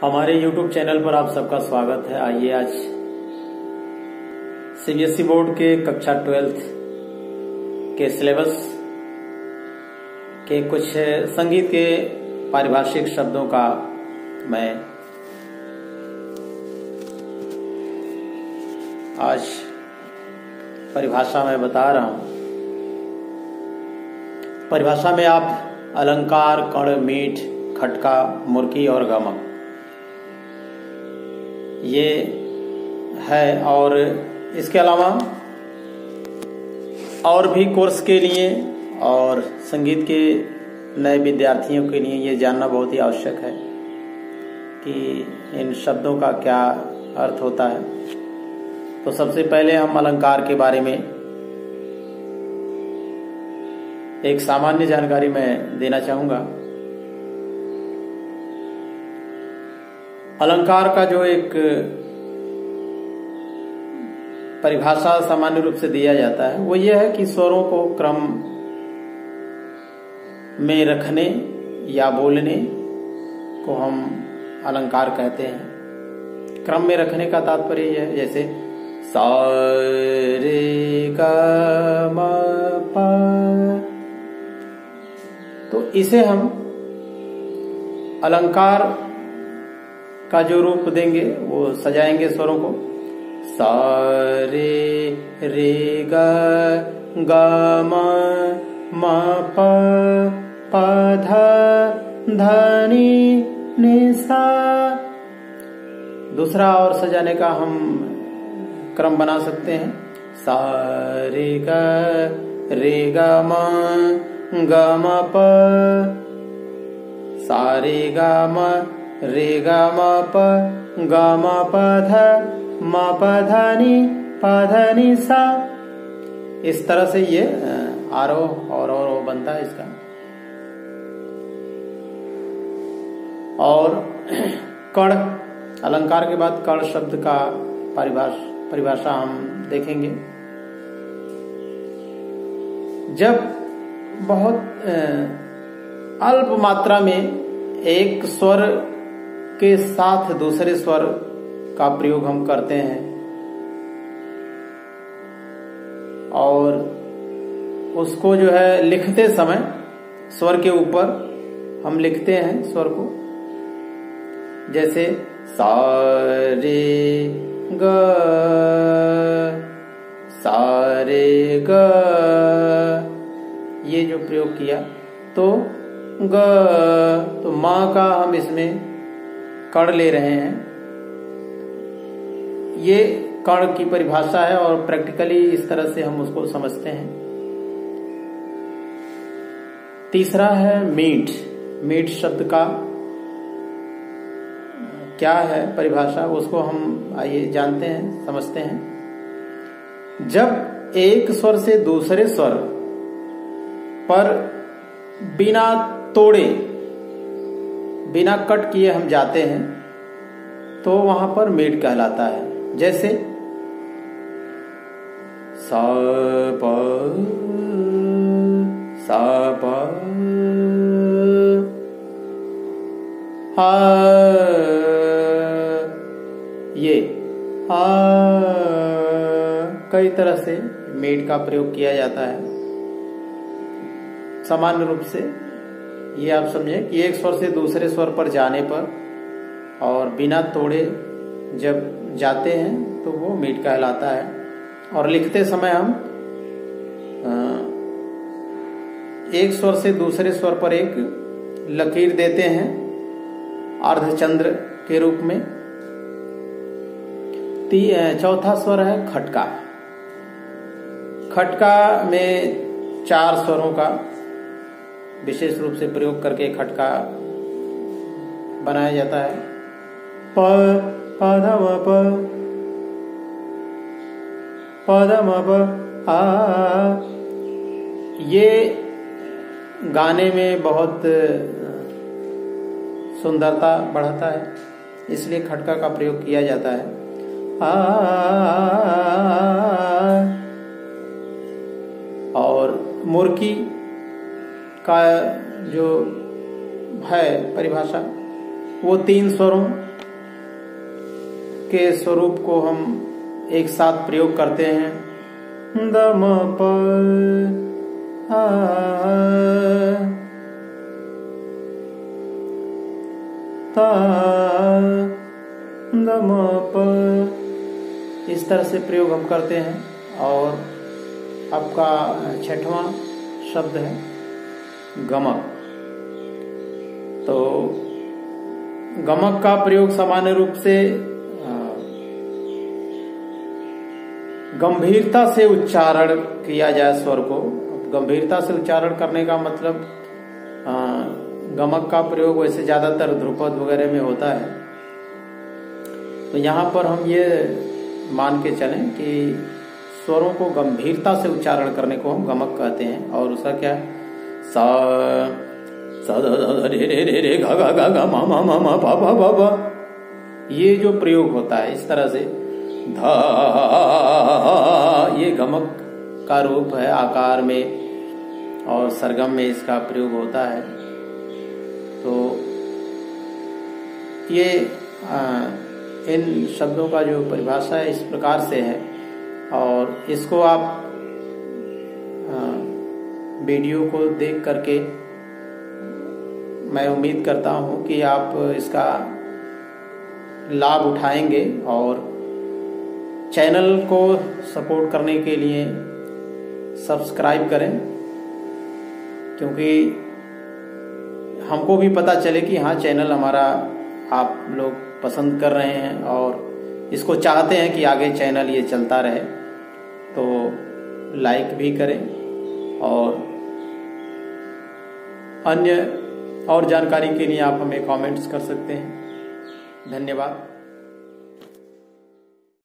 हमारे YouTube channel पर आप सबका स्वागत है। आइए आज सीबीएसई बोर्ड के कक्षा 12th के सिलेबस के कुछ संगीत के पारिभाषिक शब्दों का मैं आज परिभाषा में बता रहा हूं। परिभाषा में आप अलंकार, कण, मीठ, खटका, मुर्की और गमक ये है, और इसके अलावा और भी कोर्स के लिए और संगीत के नए विद्यार्थियों के लिए ये जानना बहुत ही आवश्यक है कि इन शब्दों का क्या अर्थ होता है। तो सबसे पहले हम अलंकार के बारे में एक सामान्य जानकारी मैं देना चाहूंगा। अलंकार का जो एक परिभाषा सामान्य रूप से दिया जाता है वो ये है कि स्वरों को क्रम में रखने या बोलने को हम अलंकार कहते हैं। क्रम में रखने का तात्पर्य यह है, जैसे सा रे गा मा पा, तो इसे हम अलंकार का जो रूप देंगे वो सजाएंगे स्वरों को। सा रे गा गा मा पा धा धा नी सा। दूसरा और सजाने का हम क्रम बना सकते हैं। सा रे गा मा प, सा रे गा मा प धा नी सा। इस तरह से ये आरोह और बनता है इसका। और कण, अलंकार के बाद कण शब्द का परिभाषा हम देखेंगे। जब बहुत अल्प मात्रा में एक स्वर के साथ दूसरे स्वर का प्रयोग हम करते हैं और उसको जो है लिखते समय स्वर के ऊपर हम लिखते हैं स्वर को, जैसे सा रे ग, सा रे ग, ये जो प्रयोग किया तो ग, तो माँ का हम इसमें कण ले रहे हैं। ये कण की परिभाषा है और प्रैक्टिकली इस तरह से हम उसको समझते हैं। तीसरा है मीठ। मीठ शब्द का क्या है परिभाषा, उसको हम आइए जानते हैं, समझते हैं। जब एक स्वर से दूसरे स्वर पर बिना तोड़े, बिना कट किए हम जाते हैं तो वहां पर मीठ कहलाता है। जैसे सा प हा, ये हा, कई तरह से मीठ का प्रयोग किया जाता है। सामान्य रूप से ये आप समझें कि एक स्वर से दूसरे स्वर पर जाने पर और बिना तोड़े जब जाते हैं तो वो मीठ कहलाता है। और लिखते समय हम एक स्वर से दूसरे स्वर पर एक लकीर देते हैं अर्धचंद्र के रूप में। चौथा स्वर है खटका। खटका में 4 स्वरों का विशेष रूप से प्रयोग करके खटका बनाया जाता है। प ध म प आ। ये गाने में बहुत सुंदरता बढ़ाता है, इसलिए खटका का प्रयोग किया जाता है। और मुर्की का जो है परिभाषा, वो 3 स्वरों के स्वरूप को हम एक साथ प्रयोग करते हैं। द म प आ ता द म प, इस तरह से प्रयोग हम करते हैं। और आपका 6वां शब्द है गमक। तो गमक का प्रयोग सामान्य रूप से गंभीरता से उच्चारण किया जाए स्वर को। गंभीरता से उच्चारण करने का मतलब गमक का प्रयोग वैसे ज्यादातर ध्रुपद वगैरह में होता है। तो यहाँ पर हम ये मान के चलें कि स्वरों को गंभीरता से उच्चारण करने को हम गमक कहते हैं। और उसका क्या है, सा सा रे रे रे रे गा गा गा गा मा मा मा मा पा पा पा पा, ये जो प्रयोग होता है इस तरह से धा, ये गमक का रूप है आकार में और सरगम में इसका प्रयोग होता है। तो ये इन शब्दों का जो परिभाषा है इस प्रकार से है। और इसको आप वीडियो को देख करके मैं उम्मीद करता हूं कि आप इसका लाभ उठाएंगे और चैनल को सपोर्ट करने के लिए सब्सक्राइब करें, क्योंकि हमको भी पता चले कि हाँ चैनल हमारा आप लोग पसंद कर रहे हैं और इसको चाहते हैं कि आगे चैनल ये चलता रहे। तो लाइक भी करें और अन्य और जानकारी के लिए आप हमें कमेंट्स कर सकते हैं। धन्यवाद।